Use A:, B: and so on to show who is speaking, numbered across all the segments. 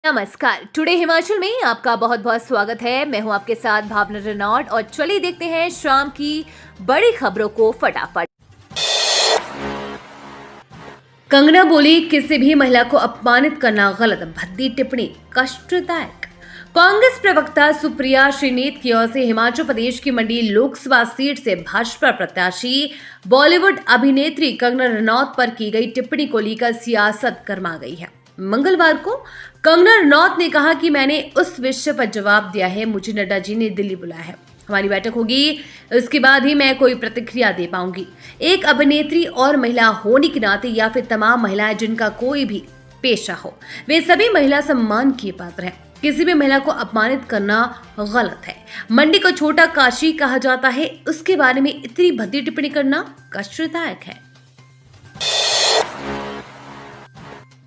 A: नमस्कार। टुडे हिमाचल में आपका बहुत बहुत स्वागत है। मैं हूं आपके साथ भावना रेनॉल्ड और चलिए देखते हैं शाम की बड़ी खबरों को फटाफट। कंगना बोली, किसी भी महिला को अपमानित करना गलत, भद्दी टिप्पणी कष्टदायक। कांग्रेस प्रवक्ता सुप्रिया श्रीनेत की ओर से हिमाचल प्रदेश की मंडी लोकसभा सीट से भाजपा प्रत्याशी बॉलीवुड अभिनेत्री कंगना रनौत पर की गई टिप्पणी को लेकर सियासत गर्मा गई है। मंगलवार को कंगना रनौत ने कहा कि मैंने उस विषय पर जवाब दिया है, मुझे नड्डा जी ने दिल्ली बुलाया है, हमारी बैठक होगी, उसके बाद ही मैं कोई प्रतिक्रिया दे पाऊंगी। एक अभिनेत्री और महिला होने के नाते या फिर तमाम महिलाएं जिनका कोई भी पेशा हो, वे सभी महिला सम्मान के पात्र हैं। किसी भी महिला को अपमानित करना गलत है। मंडी को छोटा काशी कहा जाता है, उसके बारे में इतनी भद्दी टिप्पणी करना कष्टदायक है।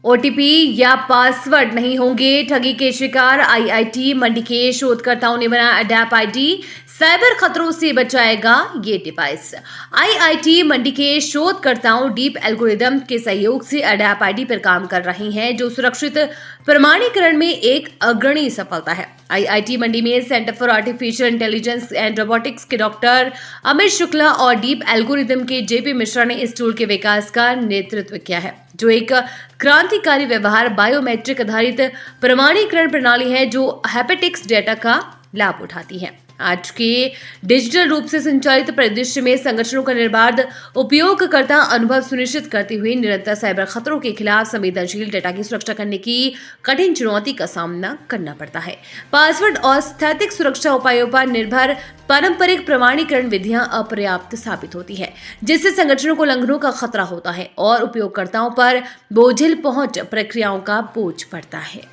A: ओटीपी या पासवर्ड नहीं होंगे ठगी के शिकार। आईआईटी मंडी के शोधकर्ताओं ने बनाया अडैप आईडी, साइबर खतरों से बचाएगा ये डिवाइस। आईआईटी मंडी के शोधकर्ताओं डीप एल्गोरिदम के सहयोग से अडैप आईडी पर काम कर रहे हैं, जो सुरक्षित प्रमाणीकरण में एक अग्रणी सफलता है। आईआईटी मंडी में centre for artificial intelligence and robotics के डॉक्टर अमित शुक्ला और डीप एल्गोरिदम के जेपी मिश्रा ने इस टूल के विकास का नेतृत्व किया है, जो एक क्रांतिकारी व्यवहार बायोमेट्रिक आधारित प्रमाणीकरण प्रणाली है जो हैपेटिक्स डेटा का लाभ उठाती है। आज के डिजिटल रूप से संचालित परिदृश्य में संगठनों का निर्बाध उपयोगकर्ता अनुभव सुनिश्चित करते हुए निरंतर साइबर खतरों के खिलाफ संवेदनशील डेटा की सुरक्षा करने की कठिन चुनौती का सामना करना पड़ता है। पासवर्ड और स्थैतिक सुरक्षा उपायों पर निर्भर पारंपरिक प्रमाणीकरण विधियां अपर्याप्त साबित होती है, जिससे संगठनों को उल्लंघनों का खतरा होता है और उपयोगकर्ताओं पर बोझिल पहुंच प्रक्रियाओं का बोझ पड़ता है।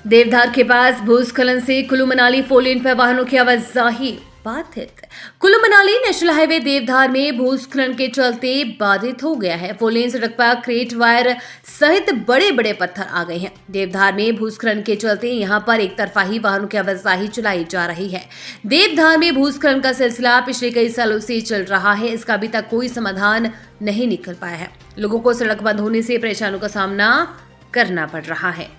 A: देवधार के पास भूस्खलन से कुल्लू मनाली फोर लेन पर वाहनों की आवाजाही बाधित। कुल्लू मनाली नेशनल हाईवे देवधार में भूस्खलन के चलते बाधित हो गया है। फोर लेन सड़क पर क्रेट वायर सहित बड़े बड़े पत्थर आ गए हैं। देवधार में भूस्खलन के चलते यहां पर एक तरफा ही वाहनों की आवाजाही चलाई जा रही है। देवधार में भूस्खलन का सिलसिला पिछले कई सालों से चल रहा है, इसका अभी तक कोई समाधान नहीं निकल पाया है। लोगों को सड़क बंद होने से परेशानियों का सामना करना पड़ रहा है।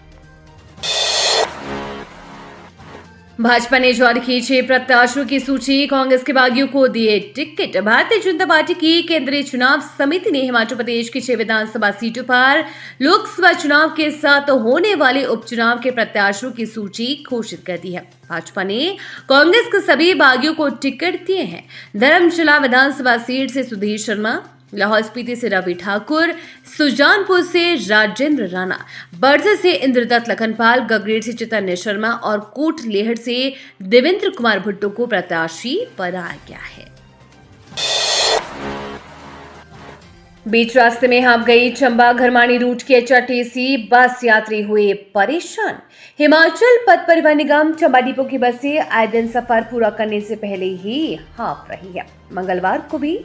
A: भाजपा ने जारी की 6 प्रत्याशियों की सूची, कांग्रेस के बागियों को दिए टिकट। भारतीय जनता पार्टी की केंद्रीय चुनाव समिति ने हिमाचल प्रदेश की 6 विधानसभा सीटों पर लोकसभा चुनाव के साथ होने वाले उपचुनाव के प्रत्याशियों की सूची घोषित कर दी है। भाजपा ने कांग्रेस के सभी बागियों को टिकट दिए हैं। धर्मशाला विधानसभा सीट से सुधीर शर्मा, लाहौल स्पीति से रवि ठाकुर, सुजानपुर से राजेंद्र राणा, बड़सर से इंद्रदत्त लखनपाल, गगरेट से चैतन्य शर्मा और कोट लेहड़ से देवेंद्र कुमार भुट्टो को प्रत्याशी बनाया गया है। बीच रास्ते में हाफ गई चंबा घरमाणी रूट की एचआरटीसी बस, यात्री हुए परेशान। हिमाचल पथ परिवहन निगम चंबा डिपो की बसें आए दिन सफर पूरा करने से पहले ही हाफ रही है। मंगलवार को भी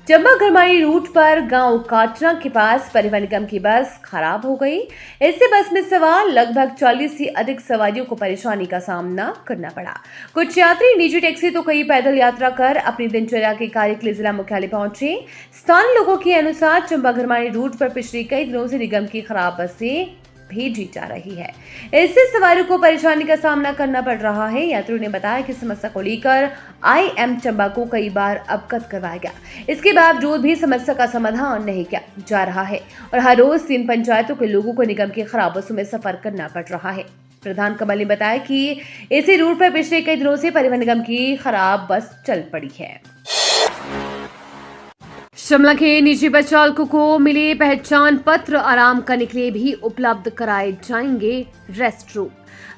A: चंबा घरमाणी रूट पर गांव काटरा के पास परिवहन निगम की बस खराब हो गई। इससे बस में सवार लगभग 40 से अधिक सवारियों को परेशानी का सामना करना पड़ा। कुछ यात्री निजी टैक्सी तो कई पैदल यात्रा कर अपनी दिनचर्या के कार्य के लिए जिला मुख्यालय पहुंचे। स्थानीय लोगों के अनुसार चंबा घरमाणी रूट पर पिछले कई दिनों से निगम की खराब बसें भेजी जा रही है, इससे सवारियों को परेशानी का सामना करना पड़ रहा है। यात्रियों ने बताया कि समस्या को लेकर आईएम चंबा को कई बार अवगत करवाया गया, इसके बावजूद भी समस्या का समाधान नहीं किया जा रहा है और हर रोज 3 पंचायतों के लोगों को निगम की खराब बसों में सफर करना पड़ रहा है। प्रधान कमल ने बताया कि इसी रूट पर पिछले कई दिनों से परिवहन निगम की खराब बस चल पड़ी है। शिमला के निजी बस चालकों को मिले पहचान पत्र, आराम करने के लिए भी उपलब्ध कराए जाएंगे रेस्ट रूम।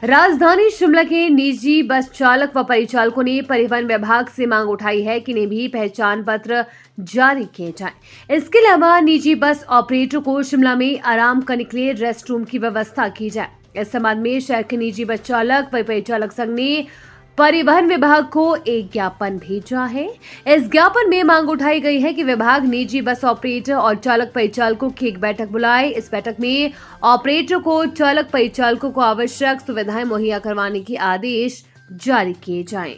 A: राजधानी शिमला के निजी बस चालक व परिचालकों ने परिवहन विभाग से मांग उठाई है कि इन्हें भी पहचान पत्र जारी किए जाएं। इसके अलावा निजी बस ऑपरेटर को शिमला में आराम करने के लिए रेस्ट रूम की व्यवस्था की जाए। इस संबंध में शहर के निजी बस चालक व परिचालक संघ ने परिवहन विभाग को एक ज्ञापन भेजा है। इस ज्ञापन में मांग उठाई गई है कि विभाग निजी बस ऑपरेटर और चालक परिचालकों की एक बैठक बुलाए। इस बैठक में ऑपरेटर को चालक परिचालकों को आवश्यक सुविधाएं मुहैया करवाने के आदेश जारी किए जाएं।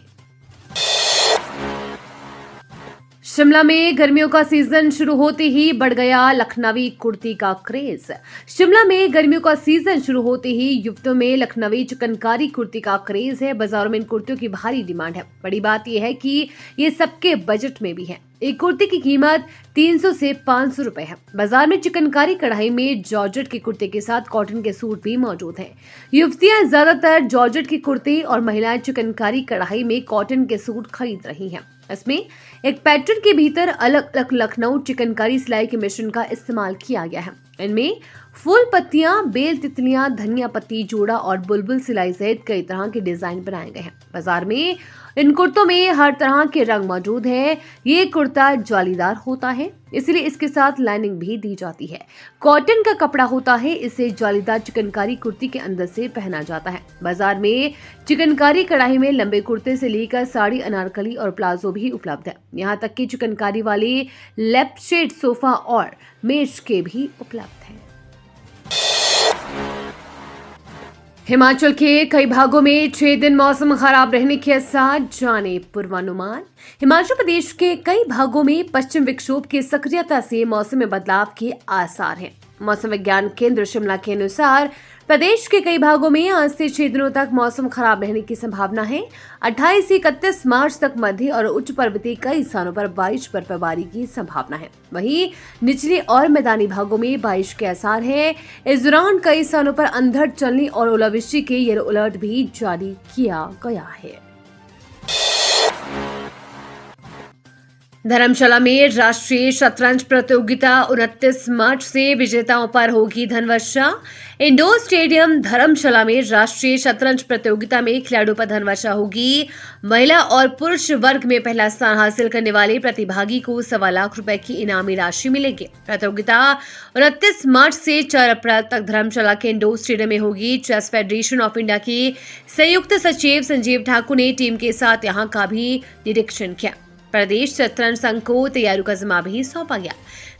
A: शिमला में गर्मियों का सीजन शुरू होते ही बढ़ गया लखनवी कुर्ती का क्रेज। शिमला में गर्मियों का सीजन शुरू होते ही युवतियों में लखनवी चिकनकारी कुर्ती का क्रेज है। बाजारों में इन कुर्तियों की भारी डिमांड है। बड़ी बात यह है कि ये सबके बजट में भी है। एक कुर्ती की कीमत 300 से 500 रुपए है। बाजार में चिकनकारी कढ़ाई में जॉर्जेट के कुर्ते के साथ कॉटन के सूट भी मौजूद हैं। युवतियां ज्यादातर जॉर्जेट की कुर्ती और महिलाएं चिकनकारी कढ़ाई में कॉटन के सूट खरीद रही हैं। इसमें एक पैटर्न के भीतर अलग अलग लखनऊ चिकनकारी सिलाई के मिश्रण का इस्तेमाल किया गया है। इनमें फूल पत्तियां, बेल तितलियां, धनिया पत्ती, जोड़ा और बुलबुल सिलाई सहित कई तरह के डिजाइन बनाए गए हैं। बाजार में इन कुर्तों में हर तरह के रंग मौजूद है। ये कुर्ता जालीदार होता है, इसलिए इसके साथ लाइनिंग भी दी जाती है। कॉटन का कपड़ा होता है, इसे जालीदार चिकनकारी कुर्ती के अंदर से पहना जाता है। बाजार में चिकनकारी कढ़ाई में लंबे कुर्ते से लेकर साड़ी, अनारकली और प्लाजो भी उपलब्ध है। यहाँ तक कि चिकनकारी वाले लेफ्ट शेड सोफा और मेज के भी उपलब्ध हैं। हिमाचल के कई भागों में 6 दिन मौसम खराब रहने के साथ जाने पूर्वानुमान। हिमाचल प्रदेश के कई भागों में पश्चिम विक्षोभ की सक्रियता से मौसम में बदलाव के आसार हैं। मौसम विज्ञान केंद्र शिमला के अनुसार प्रदेश के कई भागों में आज से 6 दिनों तक मौसम खराब रहने की संभावना है। 28 से 31 मार्च तक मध्य और उच्च पर्वतीय कई स्थानों पर बारिश बर्फबारी की संभावना है। वहीं निचले और मैदानी भागों में बारिश के आसार है। इस दौरान कई स्थानों पर अंधड़ चलने और ओलावृष्टि के येलो अलर्ट भी जारी किया गया है। धर्मशाला में राष्ट्रीय शतरंज प्रतियोगिता 29 मार्च से विजेताओं पर होगी धनवर्षा। इंडोर स्टेडियम धर्मशाला में राष्ट्रीय शतरंज प्रतियोगिता में खिलाड़ियों पर धनवर्षा होगी। महिला और पुरुष वर्ग में पहला स्थान हासिल करने वाले प्रतिभागी को 1.25 लाख रुपए की इनामी राशि मिलेगी। प्रतियोगिता 29 मार्च से 4 अप्रैल तक धर्मशाला के इंडोर स्टेडियम में होगी। चेस फेडरेशन ऑफ इंडिया के संयुक्त सचिव संजीव ठाकुर ने टीम के साथ यहां का भी निरीक्षण किया। प्रदेश शतरंज संघ को तैयारियों का जिम्मा भी सौंपा गया।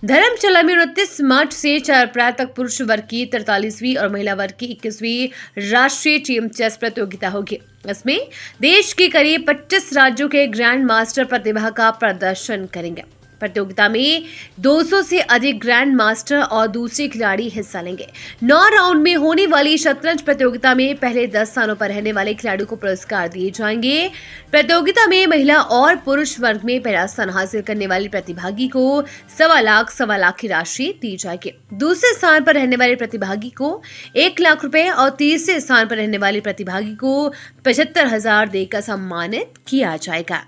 A: धर्मशाला में 29 मार्च से 4 अप्रैल तक पुरुष वर्ग की 43वीं और महिला वर्ग की 21वीं राष्ट्रीय टीम चेस प्रतियोगिता होगी। इसमें देश के करीब 25 राज्यों के ग्रैंड मास्टर प्रतिभा का प्रदर्शन करेंगे। प्रतियोगिता में 200 से अधिक ग्रैंड मास्टर और दूसरे खिलाड़ी हिस्सा लेंगे। 9 राउंड में होने वाली शतरंज प्रतियोगिता में पहले 10 स्थानों पर रहने वाले खिलाड़ियों को पुरस्कार दिए जाएंगे। प्रतियोगिता में महिला और पुरुष वर्ग में पहला स्थान हासिल करने वाले प्रतिभागी को 1.25 लाख की राशि दी जाएगी। दूसरे स्थान पर रहने वाले प्रतिभागी को 1 लाख रुपए और तीसरे स्थान पर रहने वाले प्रतिभागी को 75,000 देकर सम्मानित किया जाएगा।